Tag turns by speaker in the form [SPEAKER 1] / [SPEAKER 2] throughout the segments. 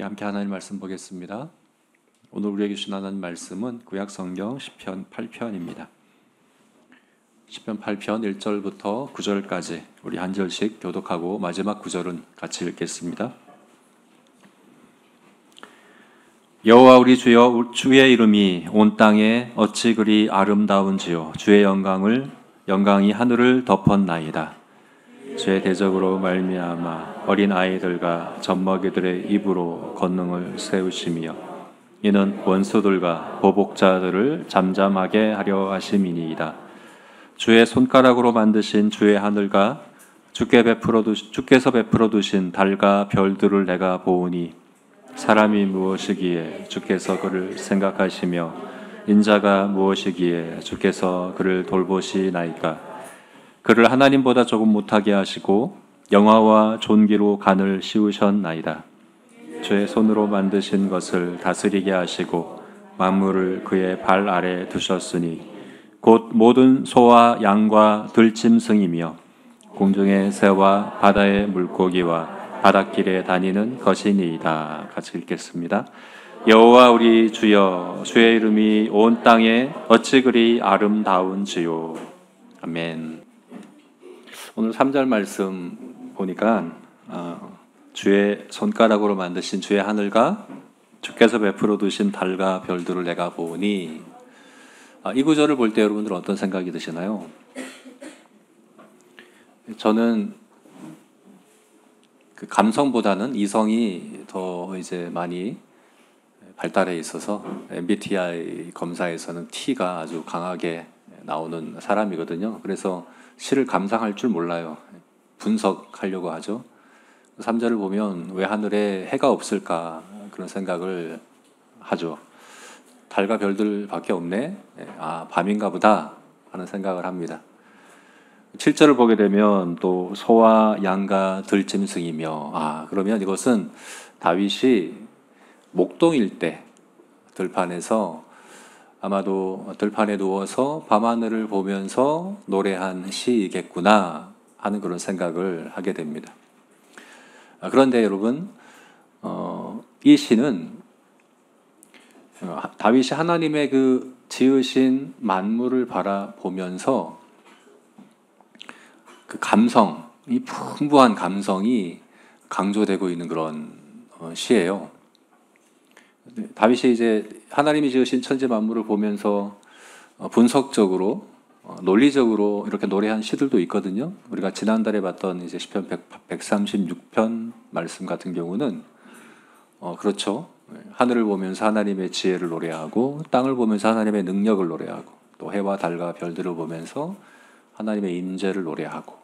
[SPEAKER 1] 우리 함께 하나님 말씀 보겠습니다. 오늘 우리에게 주신 하나님 말씀은 구약 성경 시편 8편입니다. 시편 8편 1절부터 9절까지 우리 한 절씩 교독하고 마지막 9절은 같이 읽겠습니다. 여호와 우리 주여, 주의 이름이 온 땅에 어찌 그리 아름다운지요. 주의 영광이 하늘을 덮었나이다. 주의 대적으로 말미암아 어린 아이들과 젖먹이들의 입으로 권능을 세우시며 이는 원수들과 보복자들을 잠잠하게 하려 하심이니이다. 주의 손가락으로 만드신 주의 하늘과 주께서 베풀어 두신 달과 별들을 내가 보오니 사람이 무엇이기에 주께서 그를 생각하시며 인자가 무엇이기에 주께서 그를 돌보시나이까. 그를 하나님보다 조금 못하게 하시고 영화와 존귀로 간을 씌우셨나이다. 주의 손으로 만드신 것을 다스리게 하시고 만물을 그의 발 아래 두셨으니 곧 모든 소와 양과 들짐승이며 공중의 새와 바다의 물고기와 바닷길에 다니는 것이니이다. 같이 읽겠습니다. 여호와 우리 주여, 주의 이름이 온 땅에 어찌 그리 아름다운지요. 아멘. 오늘 3절 말씀 보니까 주의 손가락으로 만드신 주의 하늘과 주께서 베풀어 두신 달과 별들을 내가 보니, 이 구절을 볼 때 여러분들 어떤 생각이 드시나요? 저는 그 감성보다는 이성이 더 이제 많이 발달해 있어서 MBTI 검사에서는 T가 아주 강하게 나오는 사람이거든요. 그래서 시를 감상할 줄 몰라요. 분석하려고 하죠. 3절을 보면 왜 하늘에 해가 없을까 그런 생각을 하죠. 달과 별들밖에 없네. 밤인가 보다 하는 생각을 합니다. 7절을 보게 되면 또 소와 양과 들짐승이며, 그러면 이것은 다윗이 목동일 때 들판에서 아마도 들판에 누워서 밤하늘을 보면서 노래한 시이겠구나 하는 그런 생각을 하게 됩니다. 그런데 여러분, 이 시는 다윗이 하나님의 그 지으신 만물을 바라보면서 그 감성이, 풍부한 감성이 강조되고 있는 그런 시예요. 다윗이 이제 하나님이 지으신 천지 만물을 보면서 분석적으로, 논리적으로 이렇게 노래한 시들도 있거든요. 우리가 지난달에 봤던 이제 시편 136편 말씀 같은 경우는 그렇죠. 하늘을 보면서 하나님의 지혜를 노래하고 땅을 보면서 하나님의 능력을 노래하고 또 해와 달과 별들을 보면서 하나님의 임재를 노래하고.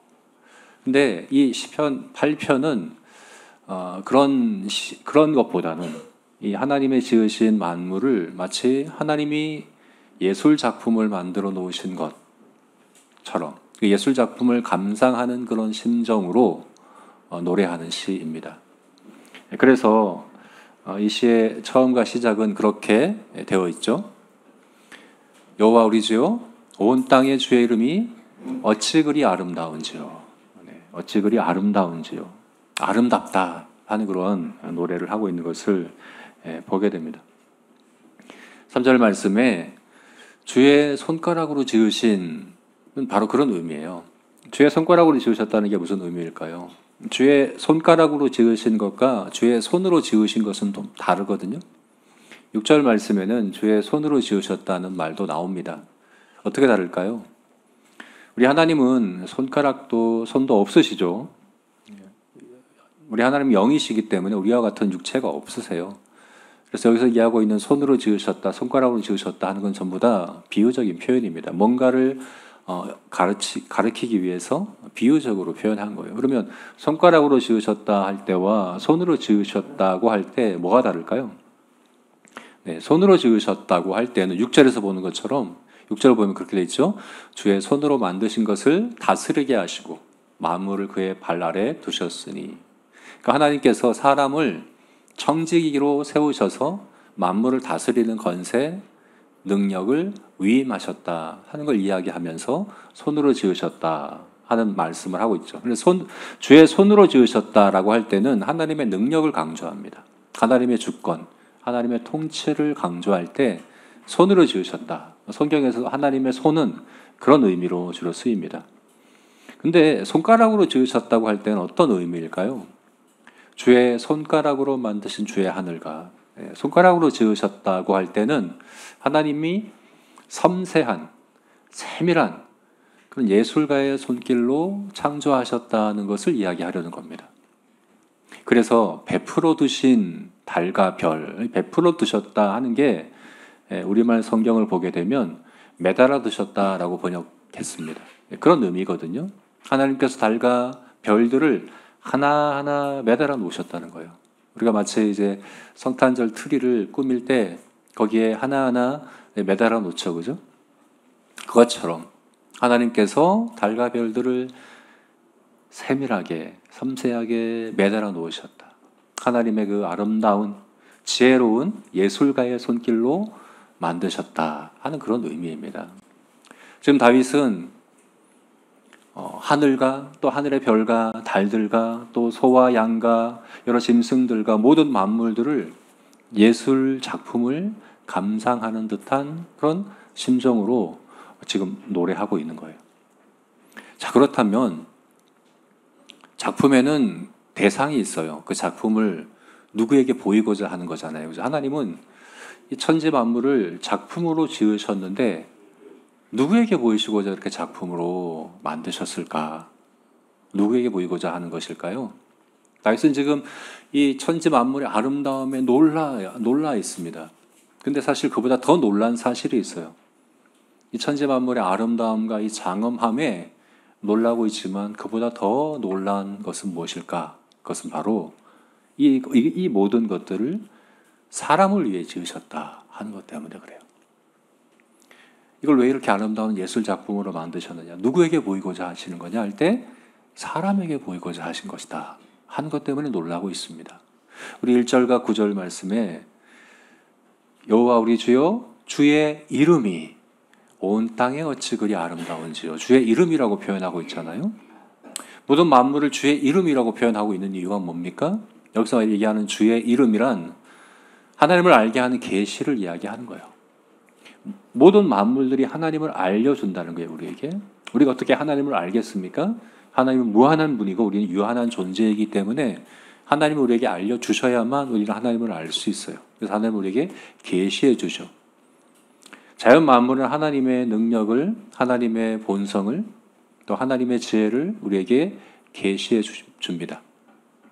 [SPEAKER 1] 근데 이 시편 8편은 그런 것보다는 이 하나님의 지으신 만물을 마치 하나님이 예술 작품을 만들어 놓으신 것처럼 그 예술 작품을 감상하는 그런 심정으로 노래하는 시입니다. 그래서 이 시의 처음과 시작은 그렇게 되어 있죠. 여호와 우리 주여, 온 땅의 주의 이름이 어찌 그리 아름다운지요. 어찌 그리 아름다운지요. 아름답다 하는 그런 노래를 하고 있는 것을 보게 됩니다. 3절 말씀에 주의 손가락으로 지으신 바로 그런 의미예요. 주의 손가락으로 지으셨다는 게 무슨 의미일까요? 주의 손가락으로 지으신 것과 주의 손으로 지으신 것은 좀 다르거든요. 6절 말씀에는 주의 손으로 지으셨다는 말도 나옵니다. 어떻게 다를까요? 우리 하나님은 손가락도 손도 없으시죠. 우리 하나님은 영이시기 때문에 우리와 같은 육체가 없으세요. 그래서 여기서 이야기하고 있는 손으로 지으셨다, 손가락으로 지으셨다 하는 건 전부 다 비유적인 표현입니다. 뭔가를 가르치기 위해서 비유적으로 표현한 거예요. 그러면 손가락으로 지으셨다 할 때와 손으로 지으셨다고 할 때 뭐가 다를까요? 손으로 지으셨다고 할 때는 6절에서 보는 것처럼 6절을 보면 그렇게 돼 있죠. 주의 손으로 만드신 것을 다스리게 하시고 만물을 그의 발 아래 두셨으니. 그러니까 하나님께서 사람을 청지기로 세우셔서 만물을 다스리는 권세, 능력을 위임하셨다 하는 걸 이야기하면서 손으로 지으셨다 하는 말씀을 하고 있죠. 그래서 주의 손으로 지으셨다라고 할 때는 하나님의 능력을 강조합니다. 하나님의 주권, 하나님의 통치를 강조할 때 손으로 지으셨다. 성경에서 하나님의 손은 그런 의미로 주로 쓰입니다. 근데 손가락으로 지으셨다고 할 때는 어떤 의미일까요? 주의 손가락으로 만드신 주의 하늘과, 손가락으로 지으셨다고 할 때는 하나님이 섬세한, 세밀한 그런 예술가의 손길로 창조하셨다는 것을 이야기하려는 겁니다. 그래서 베풀어 두신 달과 별, 베풀어 두셨다 하는 게 우리말 성경을 보게 되면 매달아 두셨다라고 번역했습니다. 그런 의미거든요. 하나님께서 달과 별들을 하나하나 매달아 놓으셨다는 거예요. 우리가 마치 이제 성탄절 트리를 꾸밀 때 거기에 하나하나 매달아 놓죠, 그죠? 그것처럼 하나님께서 달과 별들을 세밀하게, 섬세하게 매달아 놓으셨다. 하나님의 그 아름다운, 지혜로운 예술가의 손길로 만드셨다 하는 그런 의미입니다. 지금 다윗은 하늘과 또 하늘의 별과 달들과 또 소와 양과 여러 짐승들과 모든 만물들을 예술 작품을 감상하는 듯한 그런 심정으로 지금 노래하고 있는 거예요. 자, 그렇다면 작품에는 대상이 있어요. 그 작품을 누구에게 보이고자 하는 거잖아요. 그래서 하나님은 이 천지 만물을 작품으로 지으셨는데 누구에게 보이시고자 이렇게 작품으로 만드셨을까? 누구에게 보이고자 하는 것일까요? 다윗은 지금 이 천지 만물의 아름다움에 놀라 있습니다. 근데 사실 그보다 더 놀란 사실이 있어요. 이 천지 만물의 아름다움과 이 장엄함에 놀라고 있지만 그보다 더 놀란 것은 무엇일까? 그것은 바로 이 모든 것들을 사람을 위해 지으셨다 하는 것 때문에 그래요. 이걸 왜 이렇게 아름다운 예술 작품으로 만드셨느냐? 누구에게 보이고자 하시는 거냐 할 때 사람에게 보이고자 하신 것이다 하는 것 때문에 놀라고 있습니다. 우리 1절과 9절 말씀에 여호와 우리 주여 주의 이름이 온 땅에 어찌 그리 아름다운지요. 주의 이름이라고 표현하고 있잖아요. 모든 만물을 주의 이름이라고 표현하고 있는 이유가 뭡니까? 여기서 얘기하는 주의 이름이란 하나님을 알게 하는 계시를 이야기하는 거예요. 모든 만물들이 하나님을 알려준다는 거예요, 우리에게. 우리가 어떻게 하나님을 알겠습니까? 하나님은 무한한 분이고 우리는 유한한 존재이기 때문에 하나님을 우리에게 알려주셔야만 우리는 하나님을 알 수 있어요. 그래서 하나님은 우리에게 계시해 주셔. 자연 만물은 하나님의 능력을, 하나님의 본성을, 또 하나님의 지혜를 우리에게 계시해 줍니다.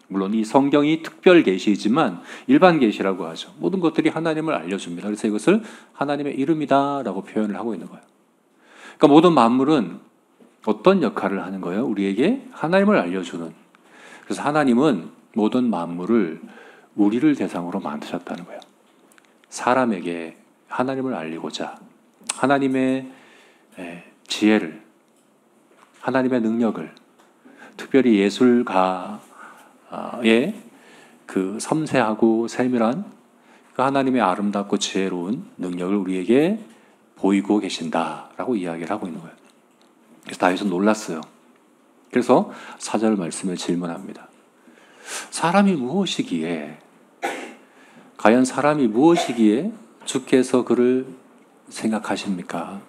[SPEAKER 1] 물론 이 성경이 특별 계시이지만 일반 계시라고 하죠. 모든 것들이 하나님을 알려줍니다. 그래서 이것을 하나님의 이름이다라고 표현을 하고 있는 거예요. 그러니까 모든 만물은 어떤 역할을 하는 거예요? 우리에게 하나님을 알려주는. 그래서 하나님은 모든 만물을 우리를 대상으로 만드셨다는 거예요. 사람에게 하나님을 알리고자 하나님의 지혜를, 하나님의 능력을, 특별히 예술가의 그 섬세하고 세밀한 그 하나님의 아름답고 지혜로운 능력을 우리에게 보이고 계신다라고 이야기를 하고 있는 거예요. 그래서 다윗은 놀랐어요. 그래서 4절 말씀을 질문합니다. 사람이 무엇이기에, 과연 사람이 무엇이기에 주께서 그를 생각하십니까?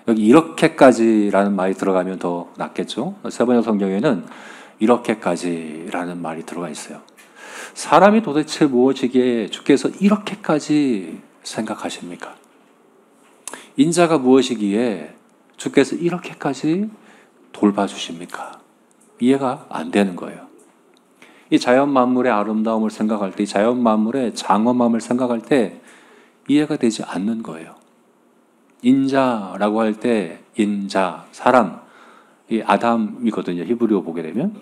[SPEAKER 1] 여기 이렇게까지라는 말이 들어가면 더 낫겠죠? 세번역 성경에는 이렇게까지라는 말이 들어가 있어요. 사람이 도대체 무엇이기에 주께서 이렇게까지 생각하십니까? 인자가 무엇이기에 주께서 이렇게까지 돌봐주십니까? 이해가 안 되는 거예요. 이 자연 만물의 아름다움을 생각할 때, 이 자연 만물의 장엄함을 생각할 때 이해가 되지 않는 거예요. 인자라고 할 때 인자, 사람, 이 아담이거든요. 히브리어 보게 되면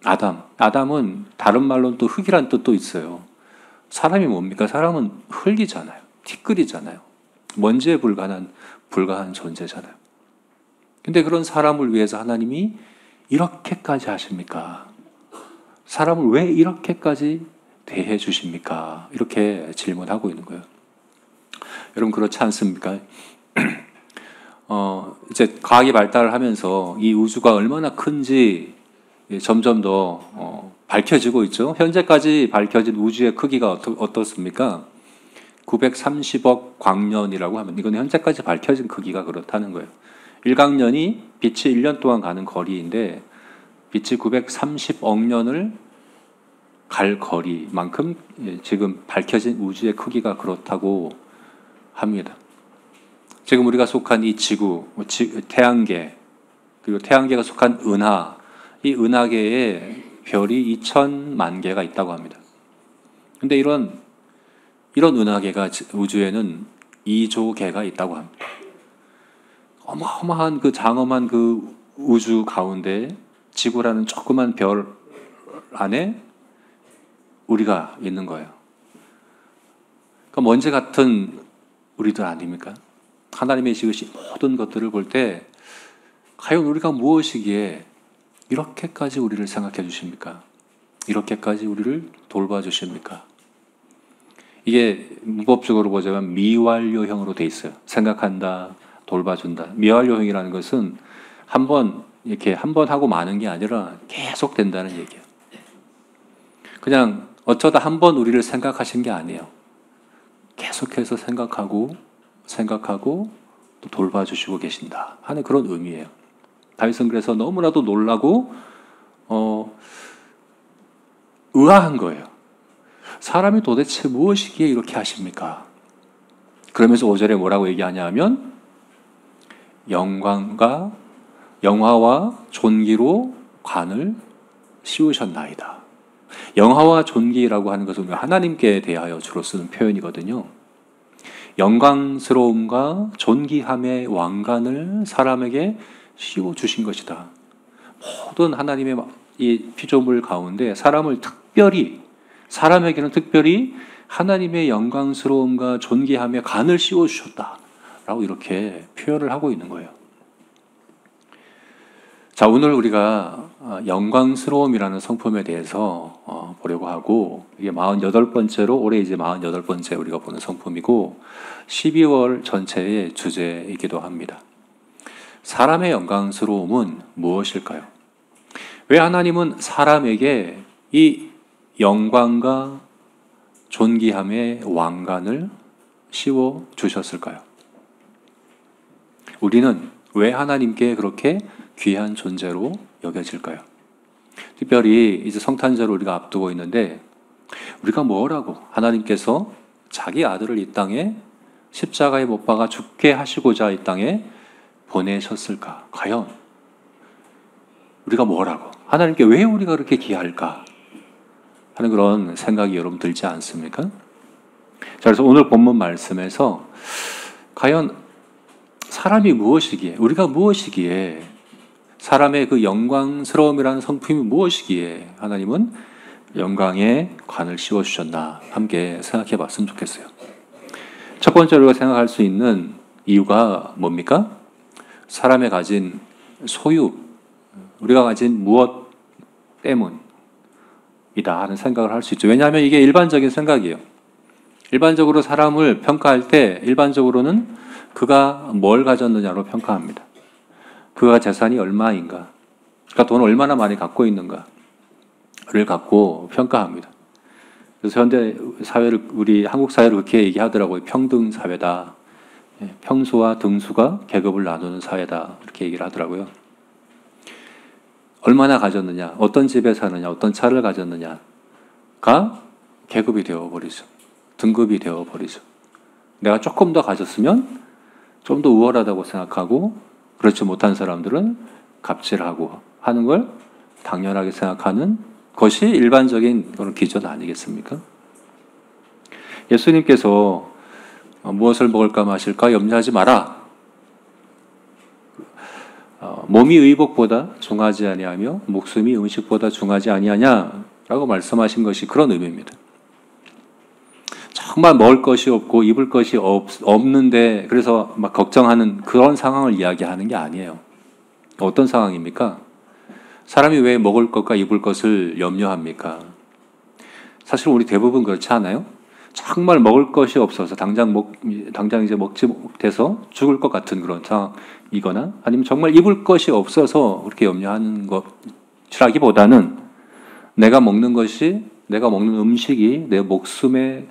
[SPEAKER 1] 아담은 다른 말로는 또 흙이란 뜻도 있어요. 사람이 뭡니까? 사람은 흙이잖아요. 티끌이잖아요. 먼지에 불과한 존재잖아요. 근데 그런 사람을 위해서 하나님이 이렇게까지 하십니까? 사람을 왜 이렇게까지 대해 주십니까? 이렇게 질문하고 있는 거예요. 여러분 그렇지 않습니까? 이제 과학이 발달을 하면서 이 우주가 얼마나 큰지 점점 더 밝혀지고 있죠. 현재까지 밝혀진 우주의 크기가 어떻습니까? 930억 광년이라고 하면 이건 현재까지 밝혀진 크기가 그렇다는 거예요. 일광년이 빛이 1년 동안 가는 거리인데 빛이 930억 년을 갈 거리만큼 지금 밝혀진 우주의 크기가 그렇다고 합니다. 지금 우리가 속한 이 지구, 태양계, 그리고 태양계가 속한 은하, 이 은하계에 별이 2천만 개가 있다고 합니다. 근데 이런 은하계가 우주에는 2조 개가 있다고 합니다. 어마어마한 그 장엄한 그 우주 가운데 지구라는 조그만 별 안에 우리가 있는 거예요. 그러니까 먼지 같은 우리들 아닙니까? 하나님의 지으신 모든 것들을 볼 때 과연 우리가 무엇이기에 이렇게까지 우리를 생각해 주십니까? 이렇게까지 우리를 돌봐 주십니까? 이게 문법적으로 보자면 미완료형으로 돼 있어요. 생각한다, 돌봐준다. 미완료형이라는 것은 한 번 하고 마는 게 아니라 계속 된다는 얘기예요. 그냥 어쩌다 한 번 우리를 생각하신 게 아니에요. 계속해서 생각하고 또 돌봐주시고 계신다 하는 그런 의미예요. 다윗은 그래서 너무나도 놀라고 의아한 거예요. 사람이 도대체 무엇이기에 이렇게 하십니까? 그러면서 5절에 뭐라고 얘기하냐 하면 영화와 존귀로 관을 씌우셨나이다. 영화와 존귀라고 하는 것은 하나님께 대하여 주로 쓰는 표현이거든요. 영광스러움과 존귀함의 왕관을 사람에게 씌워주신 것이다. 모든 하나님의 이 피조물 가운데 사람에게는 특별히 하나님의 영광스러움과 존귀함의 관을 씌워주셨다 라고 이렇게 표현을 하고 있는 거예요. 자, 오늘 우리가 영광스러움이라는 성품에 대해서 보려고 하고, 이게 48번째로, 올해 이제 48번째 우리가 보는 성품이고 12월 전체의 주제이기도 합니다. 사람의 영광스러움은 무엇일까요? 왜 하나님은 사람에게 이 영광과 존귀함의 왕관을 씌워 주셨을까요? 우리는 왜 하나님께 그렇게 귀한 존재로 여겨질까요? 특별히 이제 성탄절을 우리가 앞두고 있는데 우리가 뭐라고 하나님께서 자기 아들을 이 땅에 십자가에 못 박아 죽게 하시고자 이 땅에 보내셨을까? 과연 우리가 뭐라고? 하나님께 왜 우리가 그렇게 귀할까? 하는 그런 생각이 여러분 들지 않습니까? 자, 그래서 오늘 본문 말씀에서 과연 사람이 무엇이기에, 우리가 무엇이기에, 사람의 그 영광스러움이라는 성품이 무엇이기에 하나님은 영광의 관을 씌워주셨나 함께 생각해 봤으면 좋겠어요. 첫 번째로 우리가 생각할 수 있는 이유가 뭡니까? 사람의 가진 소유, 우리가 가진 무엇 때문이다 하는 생각을 할 수 있죠. 왜냐하면 이게 일반적인 생각이에요. 일반적으로 사람을 평가할 때 일반적으로는 그가 뭘 가졌느냐로 평가합니다. 그가 재산이 얼마인가, 그러니까 돈을 얼마나 많이 갖고 있는가를 갖고 평가합니다. 그래서 현대 사회를, 우리 한국 사회를 그렇게 얘기하더라고요. 평등 사회다. 평수와 등수가 계급을 나누는 사회다. 이렇게 얘기를 하더라고요. 얼마나 가졌느냐, 어떤 집에 사느냐, 어떤 차를 가졌느냐가 계급이 되어버리죠. 등급이 되어버리죠. 내가 조금 더 가졌으면 좀 더 우월하다고 생각하고, 그렇지 못한 사람들은 갑질하고 하는 걸 당연하게 생각하는 것이 일반적인 그런 기준 아니겠습니까? 예수님께서 무엇을 먹을까 마실까 염려하지 마라. 몸이 의복보다 중하지 아니하며 목숨이 음식보다 중하지 아니하냐라고 말씀하신 것이 그런 의미입니다. 정말 먹을 것이 없고 입을 것이 없는데 그래서 막 걱정하는 그런 상황을 이야기하는 게 아니에요. 어떤 상황입니까? 사람이 왜 먹을 것과 입을 것을 염려합니까? 사실 우리 대부분 그렇지 않아요? 정말 먹을 것이 없어서 당장 이제 먹지 못해서 죽을 것 같은 그런 상황이거나 아니면 정말 입을 것이 없어서 그렇게 염려하는 것 라기보다는 내가 먹는 것이, 내가 먹는 음식이 내 목숨의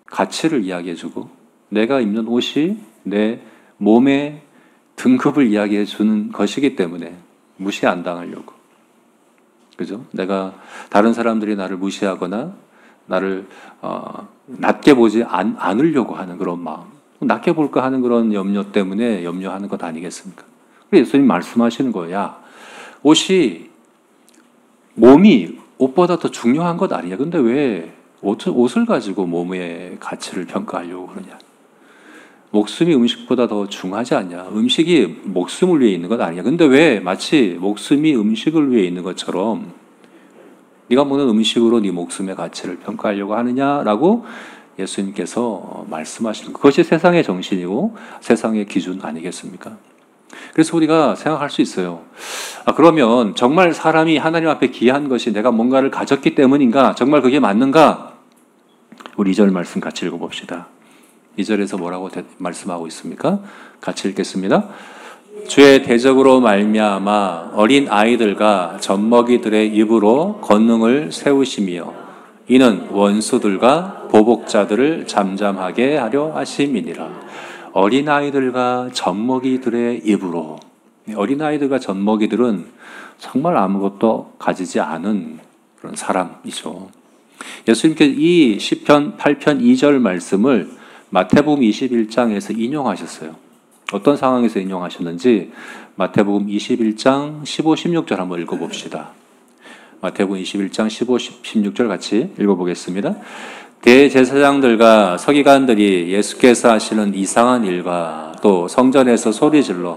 [SPEAKER 1] 가치를 이야기해주고 내가 입는 옷이 내 몸의 등급을 이야기해주는 것이기 때문에 무시 안 당하려고. 그죠? 내가 다른 사람들이 나를 무시하거나 나를 낮게 보지 않으려고 하는 그런 마음, 낮게 볼까 하는 그런 염려 때문에 염려하는 것 아니겠습니까? 그래서 예수님 말씀하시는 거야. 몸이 옷보다 더 중요한 것 아니냐. 근데 왜 옷을 가지고 몸의 가치를 평가하려고 그러냐. 목숨이 음식보다 더 중하지 않냐. 음식이 목숨을 위해 있는 것 아니냐. 근데 왜 마치 목숨이 음식을 위해 있는 것처럼 네가 먹는 음식으로 네 목숨의 가치를 평가하려고 하느냐라고 예수님께서 말씀하시는 것. 그것이 세상의 정신이고 세상의 기준 아니겠습니까? 그래서 우리가 생각할 수 있어요. 그러면 정말 사람이 하나님 앞에 귀한 것이 내가 뭔가를 가졌기 때문인가? 정말 그게 맞는가? 우리 2절 말씀 같이 읽어봅시다. 2절에서 뭐라고 말씀하고 있습니까? 같이 읽겠습니다. 주의 대적으로 말미암아 어린 아이들과 젖먹이들의 입으로 권능을 세우시며 이는 원수들과 보복자들을 잠잠하게 하려 하심이니라. 어린아이들과 젖먹이들의 입으로. 어린아이들과 젖먹이들은 정말 아무것도 가지지 않은 그런 사람이죠. 예수님께서 이 시편 8편 2절 말씀을 마태복음 21장에서 인용하셨어요. 어떤 상황에서 인용하셨는지 마태복음 21장 15, 16절 한번 읽어봅시다. 마태복음 21장 15, 16절 같이 읽어보겠습니다. 대제사장들과 서기관들이 예수께서 하시는 이상한 일과 또 성전에서 소리질러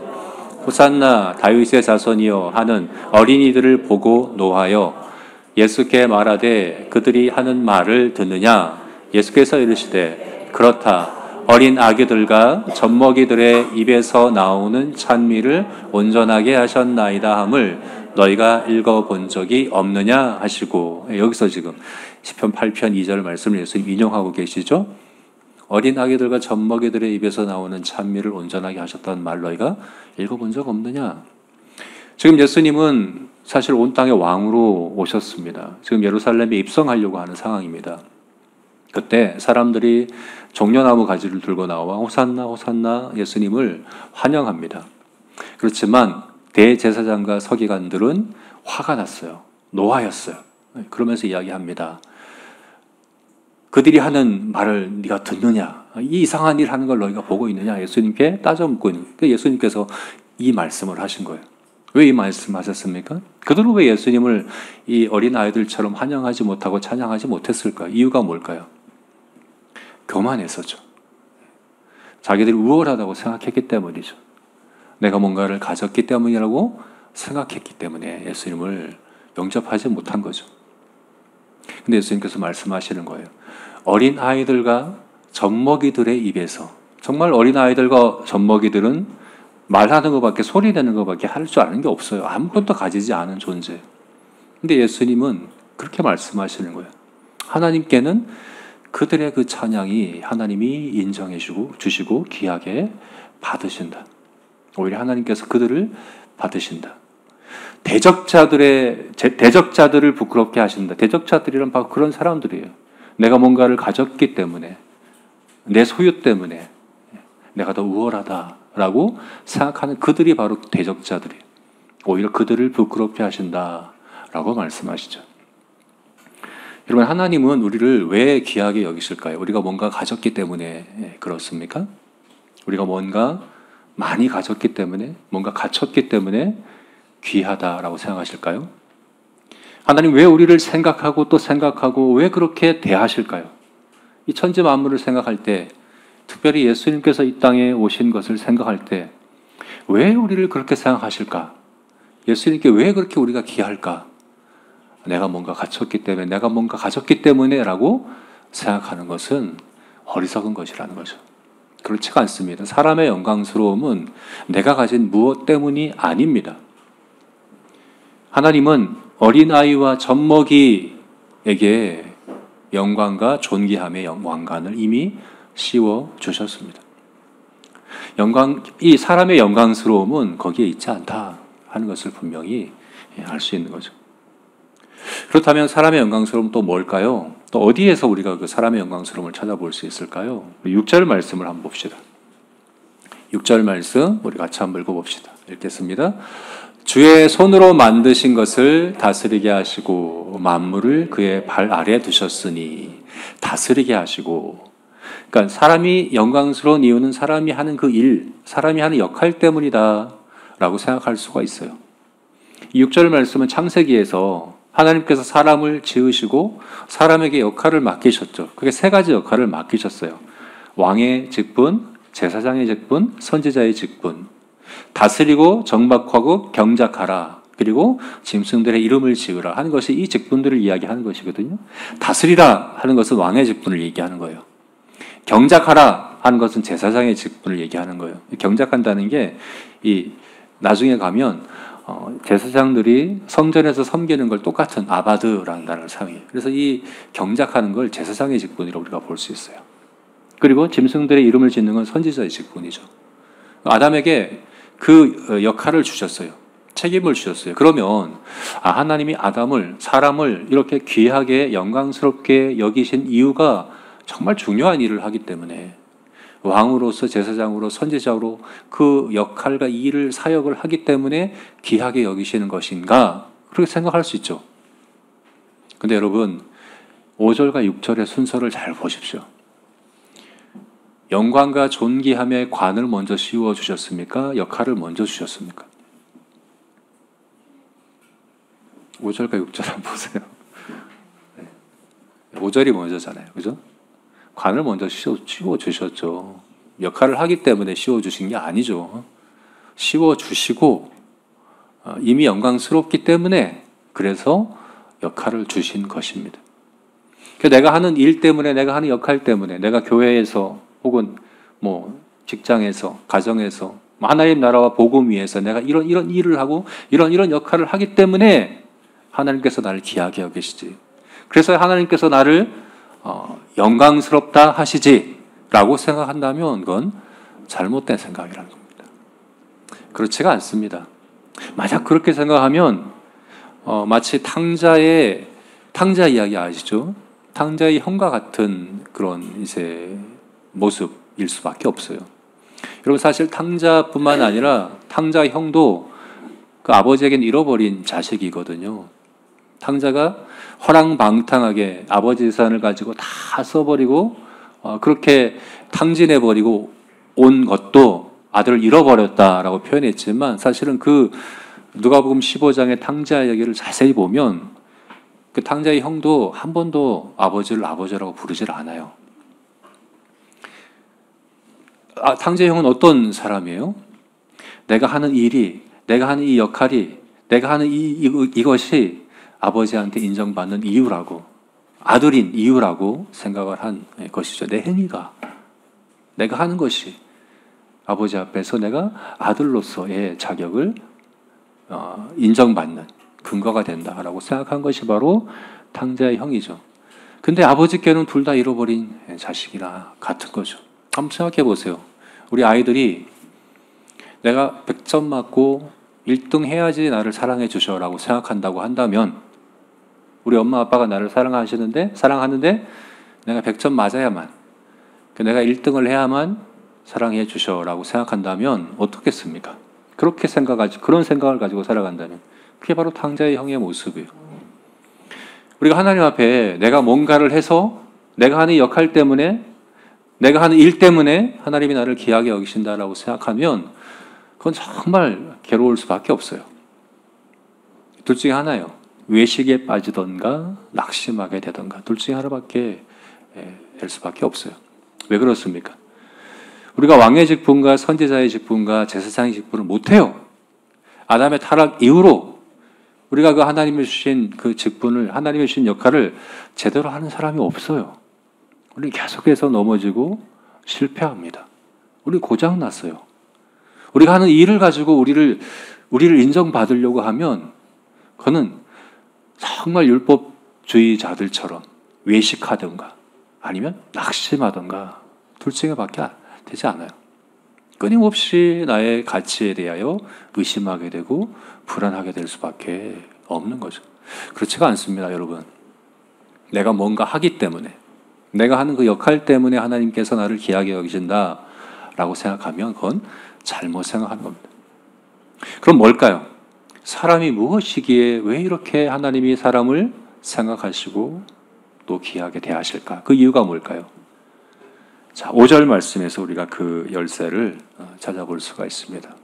[SPEAKER 1] 호산나 다윗의 자손이여 하는 어린이들을 보고 노하여 예수께 말하되 그들이 하는 말을 듣느냐. 예수께서 이르시되 그렇다. 어린 아기들과 젖먹이들의 입에서 나오는 찬미를 온전하게 하셨나이다 함을 너희가 읽어본 적이 없느냐 하시고. 여기서 지금 시편 8편 2절 말씀을 예수님 인용하고 계시죠. 어린 아기들과 젖먹이들의 입에서 나오는 찬미를 온전하게 하셨다는 말 너희가 읽어본 적 없느냐. 지금 예수님은 사실 온 땅의 왕으로 오셨습니다. 지금 예루살렘에 입성하려고 하는 상황입니다. 그때 사람들이 종려나무 가지를 들고 나와 호산나 호산나 예수님을 환영합니다. 그렇지만 대제사장과 서기관들은 화가 났어요. 노하였어요. 그러면서 이야기합니다. 그들이 하는 말을 네가 듣느냐? 이 이상한 일 하는 걸 너희가 보고 있느냐? 예수님께 따져 묻고 있는 거예요. 예수님께서 이 말씀을 하신 거예요. 왜 이 말씀 하셨습니까? 그들은 왜 예수님을 이 어린 아이들처럼 환영하지 못하고 찬양하지 못했을까요? 이유가 뭘까요? 교만해서죠. 자기들이 우월하다고 생각했기 때문이죠. 내가 뭔가를 가졌기 때문이라고 생각했기 때문에 예수님을 영접하지 못한 거죠. 근데 예수님께서 말씀하시는 거예요. 어린 아이들과 젖먹이들의 입에서, 정말 어린 아이들과 젖먹이들은 말하는 것밖에, 소리 내는 것밖에 할 줄 아는 게 없어요. 아무것도 가지지 않은 존재. 근데 예수님은 그렇게 말씀하시는 거예요. 하나님께는 그들의 그 찬양이 하나님이 인정해 주시고 귀하게 받으신다. 오히려 하나님께서 그들을 받으신다. 대적자들을 부끄럽게 하신다. 대적자들이란 바로 그런 사람들이에요. 내가 뭔가를 가졌기 때문에, 내 소유 때문에 내가 더 우월하다라고 생각하는 그들이 바로 대적자들이에요. 오히려 그들을 부끄럽게 하신다라고 말씀하시죠. 여러분, 하나님은 우리를 왜 귀하게 여기실까요? 우리가 뭔가 가졌기 때문에 그렇습니까? 우리가 뭔가 많이 가졌기 때문에, 뭔가 갖췄기 때문에 귀하다라고 생각하실까요? 하나님 왜 우리를 생각하고 또 생각하고 왜 그렇게 대하실까요? 이 천지 만물을 생각할 때, 특별히 예수님께서 이 땅에 오신 것을 생각할 때 왜 우리를 그렇게 생각하실까? 예수님께 왜 그렇게 우리가 귀할까? 내가 뭔가 갖췄기 때문에, 내가 뭔가 가졌기 때문에 라고 생각하는 것은 어리석은 것이라는 거죠. 그렇지가 않습니다. 사람의 영광스러움은 내가 가진 무엇 때문이 아닙니다. 하나님은 어린아이와 젖먹이에게 영광과 존귀함의 왕관을 이미 씌워 주셨습니다. 이 사람의 영광스러움은 거기에 있지 않다 하는 것을 분명히 알 수 있는 거죠. 그렇다면 사람의 영광스러움 또 뭘까요? 또 어디에서 우리가 그 사람의 영광스러움을 찾아볼 수 있을까요? 6절 말씀을 한번 봅시다. 6절 말씀 우리 같이 한번 읽어봅시다. 읽겠습니다. 주의 손으로 만드신 것을 다스리게 하시고 만물을 그의 발 아래에 두셨으니 다스리게 하시고, 그러니까 사람이 영광스러운 이유는 사람이 하는 그 일, 사람이 하는 역할 때문이다 라고 생각할 수가 있어요. 이 6절 말씀은 창세기에서 하나님께서 사람을 지으시고 사람에게 역할을 맡기셨죠. 그게 세 가지 역할을 맡기셨어요. 왕의 직분, 제사장의 직분, 선지자의 직분. 다스리고 정박하고 경작하라. 그리고 짐승들의 이름을 지으라 하는 것이 이 직분들을 이야기하는 것이거든요. 다스리라 하는 것은 왕의 직분을 얘기하는 거예요. 경작하라 하는 것은 제사장의 직분을 얘기하는 거예요. 경작한다는 게 이 나중에 가면 제사장들이 성전에서 섬기는 걸 똑같은 아바드라는 단어를 사용해요. 그래서 이 경작하는 걸 제사장의 직분이라고 우리가 볼 수 있어요. 그리고 짐승들의 이름을 짓는 건 선지자의 직분이죠. 아담에게 그 역할을 주셨어요. 책임을 주셨어요. 그러면 하나님이 아담을, 사람을 이렇게 귀하게 영광스럽게 여기신 이유가 정말 중요한 일을 하기 때문에 왕으로서 제사장으로 선지자로 그 역할과 이 일을 사역을 하기 때문에 귀하게 여기시는 것인가? 그렇게 생각할 수 있죠. 근데 여러분 5절과 6절의 순서를 잘 보십시오. 영광과 존귀함의 관을 먼저 씌워 주셨습니까? 역할을 먼저 주셨습니까? 5절과 6절 한번 보세요. 5절이 먼저잖아요. 그죠? 관을 먼저 씌워 주셨죠. 역할을 하기 때문에 씌워 주신 게 아니죠. 씌워 주시고 이미 영광스럽기 때문에 그래서 역할을 주신 것입니다. 내가 하는 일 때문에, 내가 하는 역할 때문에, 내가 교회에서 혹은 뭐 직장에서, 가정에서 하나님 나라와 복음 위해서 내가 이런 일을 하고 이런 역할을 하기 때문에 하나님께서 나를 귀하게 여기시지. 그래서 하나님께서 나를 영광스럽다 하시지라고 생각한다면 그건 잘못된 생각이라는 겁니다. 그렇지가 않습니다. 만약 그렇게 생각하면 마치 탕자 이야기 아시죠? 탕자의 형과 같은 그런 이제 모습일 수밖에 없어요. 여러분 사실 탕자뿐만 아니라 탕자 형도 그 아버지에게는 잃어버린 자식이거든요. 탕자가 허랑방탕하게 아버지 재산을 가지고 다 써버리고 그렇게 탕진해버리고 온 것도 아들을 잃어버렸다라고 표현했지만 사실은 그 누가복음 15장의 탕자 이야기를 자세히 보면 그 탕자의 형도 한 번도 아버지를 아버지라고 부르질 않아요. 탕자의 형은 어떤 사람이에요? 내가 하는 일이, 내가 하는 이 역할이, 내가 하는 이것이 아버지한테 인정받는 이유라고, 아들인 이유라고 생각을 한 것이죠. 내 행위가, 내가 하는 것이 아버지 앞에서 내가 아들로서의 자격을 인정받는 근거가 된다라고 생각한 것이 바로 탕자의 형이죠. 근데 아버지께는 둘 다 잃어버린 자식이나 같은 거죠. 한번 생각해 보세요. 우리 아이들이 내가 100점 맞고 1등 해야지 나를 사랑해 주셔라고 생각한다고 한다면 우리 엄마 아빠가 나를 사랑하는데 내가 100점 맞아야만, 내가 1등을 해야만 사랑해 주셔라고 생각한다면 어떻겠습니까? 그런 생각을 가지고 살아간다면 그게 바로 탕자의 형의 모습이에요. 우리가 하나님 앞에 내가 뭔가를 해서 내가 하는 역할 때문에, 내가 하는 일 때문에 하나님이 나를 귀하게 여기신다라고 생각하면 그건 정말 괴로울 수밖에 없어요. 둘 중에 하나예요. 외식에 빠지던가 낙심하게 되던가 둘 중에 하나밖에 될 수밖에 없어요. 왜 그렇습니까? 우리가 왕의 직분과 선지자의 직분과 제사장의 직분을 못해요. 아담의 타락 이후로 우리가 그 하나님이 주신 그 직분을, 하나님이 주신 역할을 제대로 하는 사람이 없어요. 우리 계속해서 넘어지고 실패합니다. 우리 고장났어요. 우리가 하는 일을 가지고 우리를 인정받으려고 하면 그거는 정말 율법주의자들처럼 외식하든가 아니면 낙심하든가 둘 중에 밖에 되지 않아요. 끊임없이 나의 가치에 대하여 의심하게 되고 불안하게 될 수밖에 없는 거죠. 그렇지가 않습니다, 여러분. 내가 뭔가 하기 때문에, 내가 하는 그 역할 때문에 하나님께서 나를 귀하게 여기신다라고 생각하면 그건 잘못 생각하는 겁니다. 그럼 뭘까요? 사람이 무엇이기에 왜 이렇게 하나님이 사람을 생각하시고 또 귀하게 대하실까? 그 이유가 뭘까요? 자, 5절 말씀에서 우리가 그 열쇠를 찾아볼 수가 있습니다.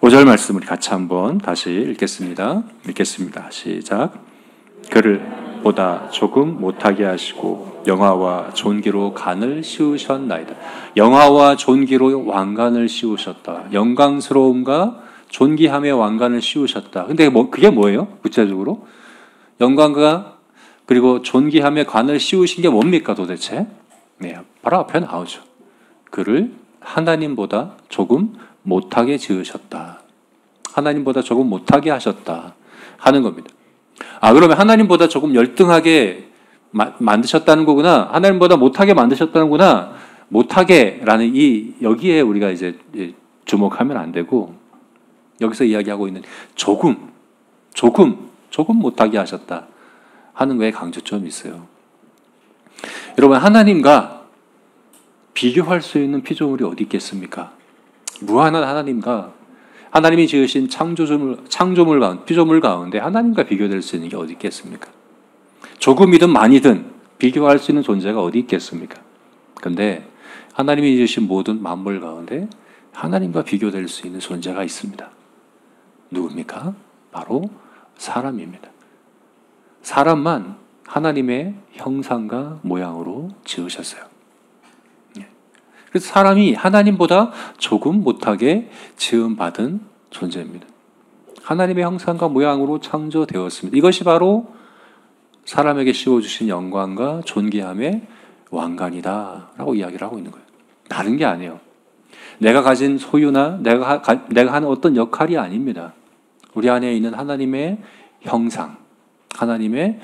[SPEAKER 1] 5절 말씀 우리 같이 한번 다시 읽겠습니다. 시작. 그를 보다 조금 못하게 하시고 영화와 존귀로 간을 씌우셨나이다. 영화와 존귀로 왕관을 씌우셨다. 영광스러움과 존귀함의 왕관을 씌우셨다. 근데 그게 뭐예요? 구체적으로? 영광과 그리고 존귀함의 관을 씌우신 게 뭡니까 도대체? 네, 바로 앞에 나오죠. 그를 하나님보다 조금 못하게 지으셨다. 하나님보다 조금 못하게 하셨다 하는 겁니다. 그러면 하나님보다 조금 열등하게 만드셨다는 거구나. 하나님보다 못하게 만드셨다는구나. 못하게라는 여기에 우리가 이제 주목하면 안 되고, 여기서 이야기하고 있는 조금 못하게 하셨다 하는 거에 강조점이 있어요. 여러분, 하나님과 비교할 수 있는 피조물이 어디 있겠습니까? 무한한 하나님과 하나님이 지으신 피조물 가운데 하나님과 비교될 수 있는 게 어디 있겠습니까? 조금이든 많이든 비교할 수 있는 존재가 어디 있겠습니까? 그런데 하나님이 지으신 모든 만물 가운데 하나님과 비교될 수 있는 존재가 있습니다. 누굽니까? 바로 사람입니다. 사람만 하나님의 형상과 모양으로 지으셨어요. 그래서 사람이 하나님보다 조금 못하게 지음받은 존재입니다. 하나님의 형상과 모양으로 창조되었습니다. 이것이 바로 사람에게 씌워주신 영광과 존귀함의 왕관이다라고 이야기를 하고 있는 거예요. 다른 게 아니에요. 내가 가진 소유나 내가 하는 어떤 역할이 아닙니다. 우리 안에 있는 하나님의 형상, 하나님의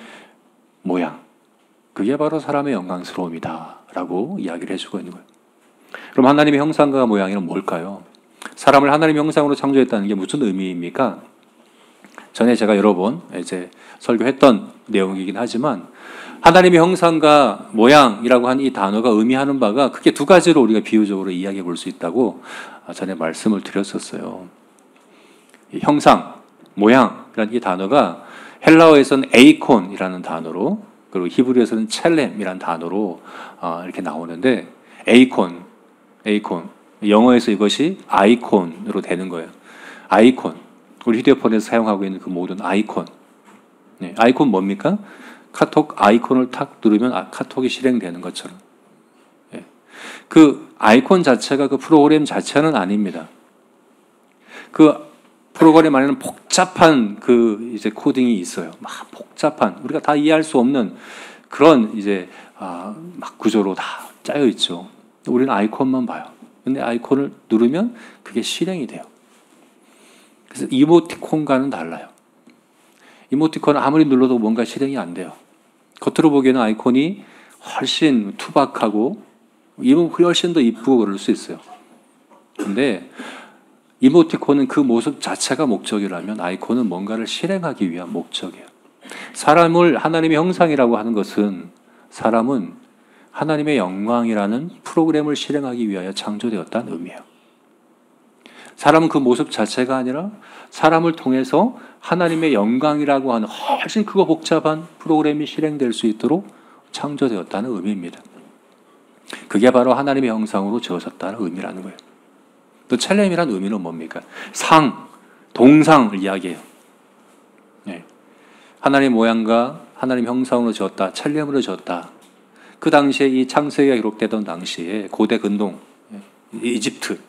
[SPEAKER 1] 모양, 그게 바로 사람의 영광스러움이다라고 이야기를 해주고 있는 거예요. 그럼 하나님의 형상과 모양이란 뭘까요? 사람을 하나님의 형상으로 창조했다는 게 무슨 의미입니까? 전에 제가 여러 번 이제 설교했던 내용이긴 하지만 하나님의 형상과 모양이라고 하는 이 단어가 의미하는 바가 크게 두 가지로 우리가 비유적으로 이야기해 볼 수 있다고 전에 말씀을 드렸었어요. 형상, 모양이라는 이 단어가 헬라어에서는 에이콘이라는 단어로, 그리고 히브리어에서는 첼렘이라는 단어로 이렇게 나오는데, 에이콘, 영어에서 이것이 아이콘으로 되는 거예요. 아이콘, 우리 휴대폰에서 사용하고 있는 그 모든 아이콘. 네, 아이콘 뭡니까? 카톡 아이콘을 탁 누르면 카톡이 실행되는 것처럼. 네. 그 아이콘 자체가 그 프로그램 자체는 아닙니다. 그 프로그램 안에는 복잡한 그 이제 코딩이 있어요. 막 복잡한, 우리가 다 이해할 수 없는 그런 이제 막 구조로 다 짜여 있죠. 우리는 아이콘만 봐요. 근데 아이콘을 누르면 그게 실행이 돼요. 그래서 이모티콘과는 달라요. 이모티콘은 아무리 눌러도 뭔가 실행이 안 돼요. 겉으로 보기에는 아이콘이 훨씬 투박하고 훨씬 더 이쁘고 그럴 수 있어요. 근데 이모티콘은 그 모습 자체가 목적이라면 아이콘은 뭔가를 실행하기 위한 목적이에요. 사람을 하나님의 형상이라고 하는 것은, 사람은 하나님의 영광이라는 프로그램을 실행하기 위하여 창조되었다는 의미예요. 사람은 그 모습 자체가 아니라 사람을 통해서 하나님의 영광이라고 하는 훨씬 크고 복잡한 프로그램이 실행될 수 있도록 창조되었다는 의미입니다. 그게 바로 하나님의 형상으로 지어졌다는 의미라는 거예요. 또 첼렘이라는 의미는 뭡니까? 동상을 이야기해요. 네. 하나님 모양과 하나님 형상으로 지었다, 첼렘으로 지었다. 그 당시에 이 창세기가 기록되던 당시에 고대 근동, 이집트,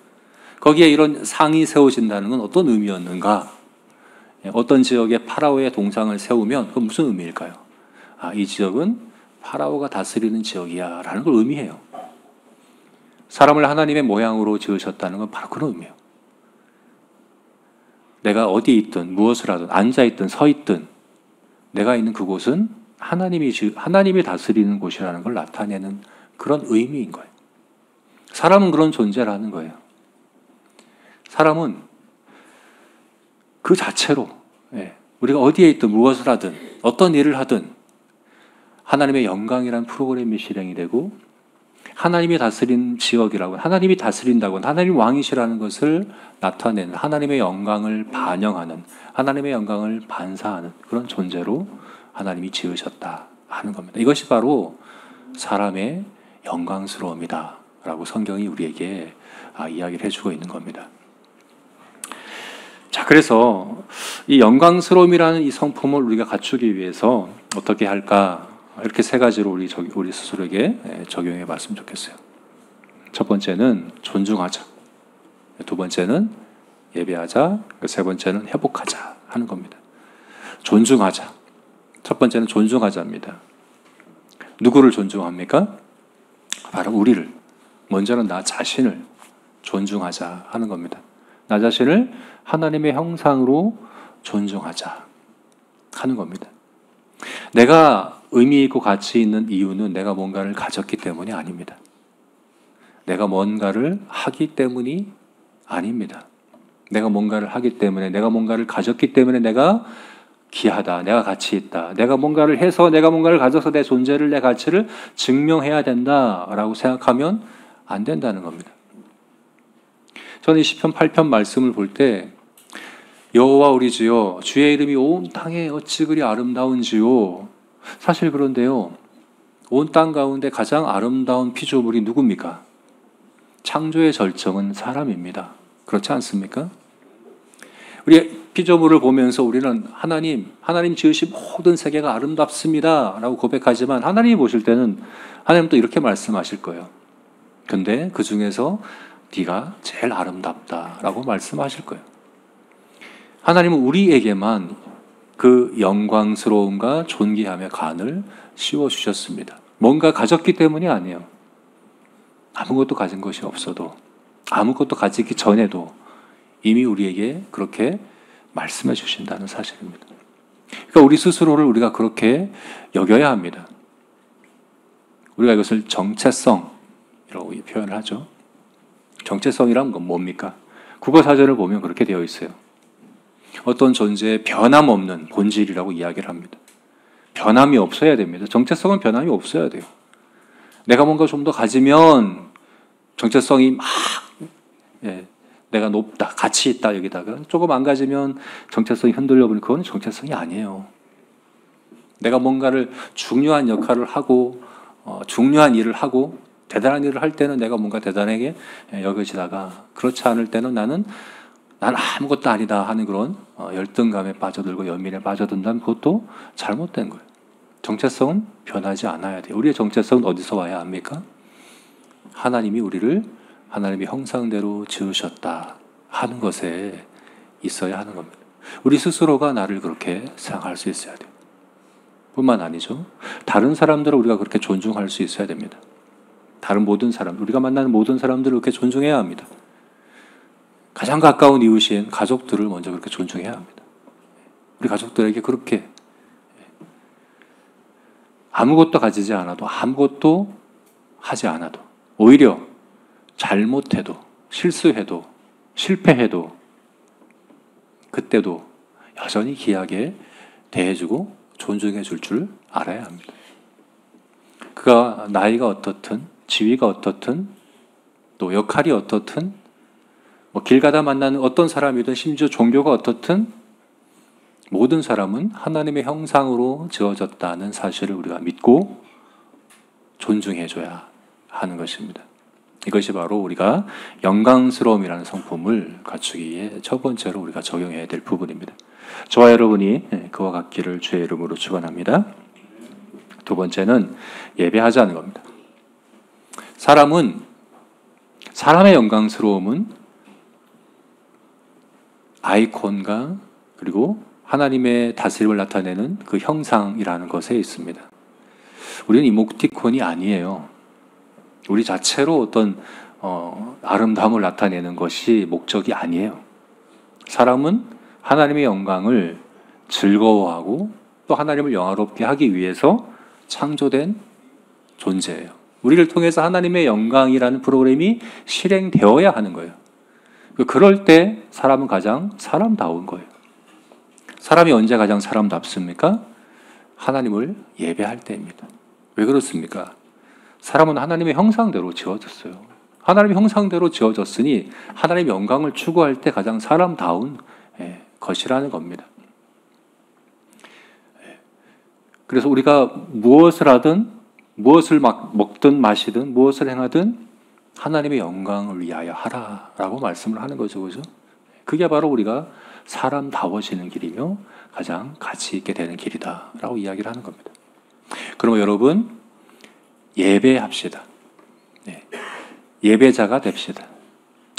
[SPEAKER 1] 거기에 이런 상이 세워진다는 건 어떤 의미였는가? 어떤 지역에 파라오의 동상을 세우면 그건 무슨 의미일까요? 이 지역은 파라오가 다스리는 지역이야 라는 걸 의미해요. 사람을 하나님의 모양으로 지으셨다는 건 바로 그런 의미예요. 내가 어디에 있든 무엇을 하든 앉아있든 서있든 내가 있는 그곳은 하나님이 다스리는 곳이라는 걸 나타내는 그런 의미인 거예요. 사람은 그런 존재라는 거예요. 사람은 그 자체로 우리가 어디에 있든 무엇을 하든 어떤 일을 하든 하나님의 영광이라는 프로그램이 실행이 되고 하나님이 다스린 지역이라고 하나님이 다스린다고 하나님 왕이시라는 것을 나타내는 하나님의 영광을 반영하는 하나님의 영광을 반사하는 그런 존재로 하나님이 지으셨다 하는 겁니다. 이것이 바로 사람의 영광스러움이다 라고 성경이 우리에게 이야기를 해주고 있는 겁니다. 자, 그래서 이 영광스러움이라는 이 성품을 우리가 갖추기 위해서 어떻게 할까? 이렇게 세 가지로 우리 스스로에게 적용해 봤으면 좋겠어요. 첫 번째는 존중하자. 두 번째는 예배하자. 세 번째는 회복하자 하는 겁니다. 존중하자. 첫 번째는 존중하자입니다. 누구를 존중합니까? 바로 우리를. 먼저는 나 자신을 존중하자 하는 겁니다. 나 자신을 하나님의 형상으로 존중하자 하는 겁니다. 내가 의미 있고 가치 있는 이유는 내가 뭔가를 가졌기 때문이 아닙니다. 내가 뭔가를 하기 때문이 아닙니다. 내가 뭔가를 하기 때문에, 내가 뭔가를 가졌기 때문에 내가 귀하다, 내가 가치 있다, 내가 뭔가를 해서, 내가 뭔가를 가져서 내 존재를, 내 가치를 증명해야 된다라고 생각하면 안 된다는 겁니다. 저는 이 시편 8편 말씀을 볼 때 여호와 우리 주여 주의 이름이 온 땅에 어찌 그리 아름다운지요. 사실 그런데요, 온 땅 가운데 가장 아름다운 피조물이 누굽니까? 창조의 절정은 사람입니다. 그렇지 않습니까? 우리 피조물을 보면서 우리는 하나님 지으신 모든 세계가 아름답습니다 라고 고백하지만 하나님이 보실 때는 하나님 또 이렇게 말씀하실 거예요. 근데 그 중에서 네가 제일 아름답다 라고 말씀하실 거예요. 하나님은 우리에게만 그 영광스러움과 존귀함의 간을 씌워주셨습니다. 뭔가 가졌기 때문이 아니에요. 아무것도 가진 것이 없어도, 아무것도 가지기 전에도 이미 우리에게 그렇게 말씀해 주신다는 사실입니다. 그러니까 우리 스스로를 우리가 그렇게 여겨야 합니다. 우리가 이것을 정체성이라고 표현을 하죠. 정체성이란 건 뭡니까? 국어사전을 보면 그렇게 되어 있어요. 어떤 존재의 변함없는 본질이라고 이야기를 합니다. 변함이 없어야 됩니다. 정체성은 변함이 없어야 돼요. 내가 뭔가 좀 더 가지면 정체성이 막 내가 높다, 가치 있다 여기다가 조금 안 가지면 정체성이 흔들려버리면 그건 정체성이 아니에요. 내가 뭔가를 중요한 역할을 하고 중요한 일을 하고 대단한 일을 할 때는 내가 뭔가 대단하게 여겨지다가 그렇지 않을 때는 난 아무것도 아니다 하는 그런 열등감에 빠져들고 연민에 빠져든다면 그것도 잘못된 거예요. 정체성은 변하지 않아야 돼요. 우리의 정체성은 어디서 와야 합니까? 하나님이 우리를 하나님의 형상대로 지으셨다 하는 것에 있어야 하는 겁니다. 우리 스스로가 나를 그렇게 생각할 수 있어야 돼요. 뿐만 아니죠. 다른 사람들을 우리가 그렇게 존중할 수 있어야 됩니다. 다른 모든 사람, 우리가 만나는 모든 사람들을 그렇게 존중해야 합니다. 가장 가까운 이웃인 가족들을 먼저 그렇게 존중해야 합니다. 우리 가족들에게 그렇게 아무것도 가지지 않아도 아무것도 하지 않아도 오히려 잘못해도 실수해도 실패해도 그때도 여전히 귀하게 대해주고 존중해 줄 줄 알아야 합니다. 그가 나이가 어떻든 지위가 어떻든 또 역할이 어떻든 길 가다 만나는 어떤 사람이든 심지어 종교가 어떻든 모든 사람은 하나님의 형상으로 지어졌다는 사실을 우리가 믿고 존중해줘야 하는 것입니다. 이것이 바로 우리가 영광스러움이라는 성품을 갖추기에 첫 번째로 우리가 적용해야 될 부분입니다. 저와 여러분이 그와 같기를 주의 이름으로 축원합니다. 두 번째는 예배하자는 겁니다. 사람의 영광스러움은 아이콘과 그리고 하나님의 다스림을 나타내는 그 형상이라는 것에 있습니다. 우리는 이모티콘이 아니에요. 우리 자체로 어떤 아름다움을 나타내는 것이 목적이 아니에요. 사람은 하나님의 영광을 즐거워하고 또 하나님을 영화롭게 하기 위해서 창조된 존재예요. 우리를 통해서 하나님의 영광이라는 프로그램이 실행되어야 하는 거예요. 그럴 때 사람은 가장 사람다운 거예요. 사람이 언제 가장 사람답습니까? 하나님을 예배할 때입니다. 왜 그렇습니까? 사람은 하나님의 형상대로 지어졌어요. 하나님의 형상대로 지어졌으니 하나님의 영광을 추구할 때 가장 사람다운 것이라는 겁니다. 그래서 우리가 무엇을 하든, 무엇을 먹든 마시든, 무엇을 행하든 하나님의 영광을 위하여 하라라고 말씀을 하는 거죠. 그죠? 그게 바로 우리가 사람다워지는 길이며 가장 가치 있게 되는 길이다라고 이야기를 하는 겁니다. 그러면 여러분, 예배합시다. 예배자가 됩시다.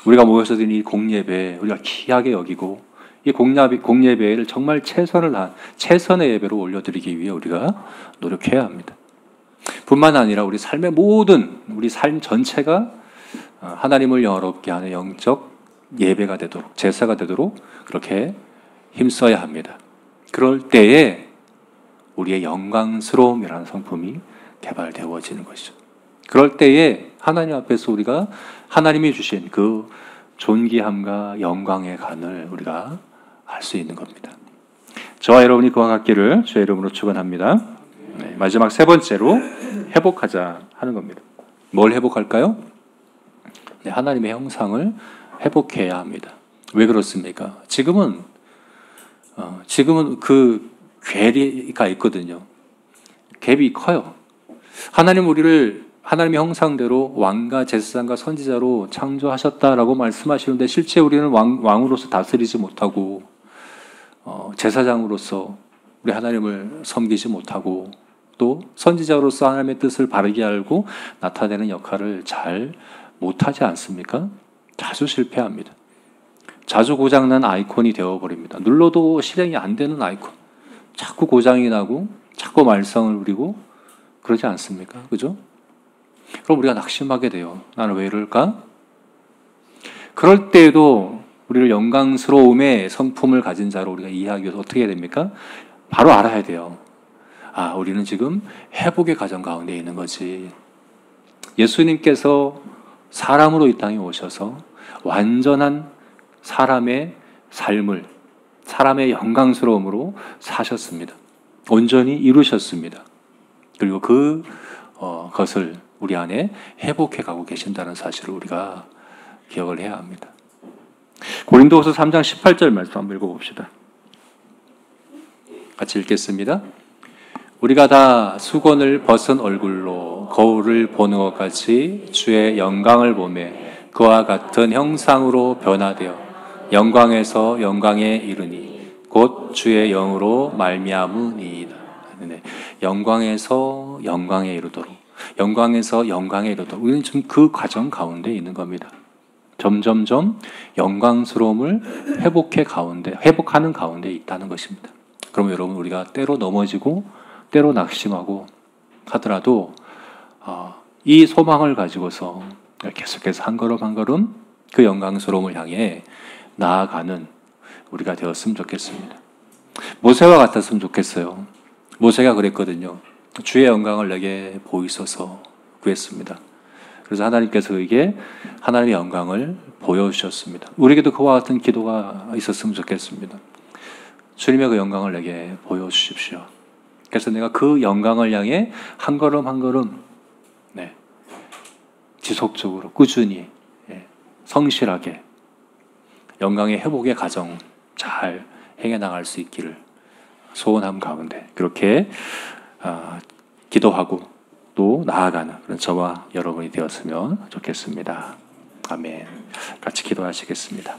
[SPEAKER 1] 우리가 모여서 드린 이 공예배 우리가 귀하게 여기고 이 공예배를 정말 최선의 예배로 올려드리기 위해 우리가 노력해야 합니다. 뿐만 아니라 우리 삶의 우리 삶 전체가 하나님을 영화롭게 하는 영적 예배가 되도록, 제사가 되도록 그렇게 힘써야 합니다. 그럴 때에 우리의 영광스러움이라는 성품이 개발되어지는 것이죠. 그럴 때에 하나님 앞에서 우리가 하나님이 주신 그 존귀함과 영광의 간을 우리가 알 수 있는 겁니다. 저와 여러분이 그와 같기를 주의 이름으로 축원합니다. 마지막 세 번째로 회복하자 하는 겁니다. 뭘 회복할까요? 하나님의 형상을 회복해야 합니다. 왜 그렇습니까? 지금은 그 궤가 있거든요. 갭이 커요. 우리를 하나님의 형상대로 왕과 제사장과 선지자로 창조하셨다라고 말씀하시는데 실제 우리는 왕으로서 다스리지 못하고 제사장으로서 우리 하나님을 섬기지 못하고 또 선지자로서 하나님의 뜻을 바르게 알고 나타내는 역할을 잘 못하지 않습니까? 자주 실패합니다. 자주 고장난 아이콘이 되어버립니다. 눌러도 실행이 안 되는 아이콘. 자꾸 고장이 나고 자꾸 말썽을 부리고 그러지 않습니까? 그죠? 그럼 우리가 낙심하게 돼요. 나는 왜 이럴까? 그럴 때에도 우리를 영광스러움의 성품을 가진 자로 우리가 이해하기 위해서 어떻게 해야 됩니까? 바로 알아야 돼요. 우리는 지금 회복의 과정 가운데 있는 거지. 예수님께서 사람으로 이 땅에 오셔서 완전한 사람의 삶을 사람의 영광스러움으로 사셨습니다. 온전히 이루셨습니다. 그리고 그것을 우리 안에 회복해 가고 계신다는 사실을 우리가 기억을 해야 합니다. 고린도후서 3장 18절 말씀 한번 읽어봅시다. 같이 읽겠습니다. 우리가 다 수건을 벗은 얼굴로 거울을 보는 것 같이 주의 영광을 보며 그와 같은 형상으로 변화되어 영광에서 영광에 이르니 곧 주의 영으로 말미암으니이다. 영광에서 영광에 이르도록 우리는 지금 그 과정 가운데 있는 겁니다. 점점점 영광스러움을 회복하는 가운데 있다는 것입니다. 그럼 여러분, 우리가 때로 넘어지고 때로 낙심하고 하더라도 이 소망을 가지고서 계속해서 한 걸음 한 걸음 그 영광스러움을 향해 나아가는 우리가 되었으면 좋겠습니다. 모세와 같았으면 좋겠어요. 모세가 그랬거든요. 주의 영광을 내게 보이소서 구했습니다. 그래서 하나님께서 그에게 하나님의 영광을 보여주셨습니다. 우리에게도 그와 같은 기도가 있었으면 좋겠습니다. 주님의 그 영광을 내게 보여주십시오. 그래서 내가 그 영광을 향해 한 걸음 한 걸음 지속적으로 꾸준히 성실하게 영광의 회복의 과정 잘 행해나갈 수 있기를 소원함 가운데 그렇게 기도하고 또 나아가는 그런 저와 여러분이 되었으면 좋겠습니다. 아멘. 같이 기도하시겠습니다.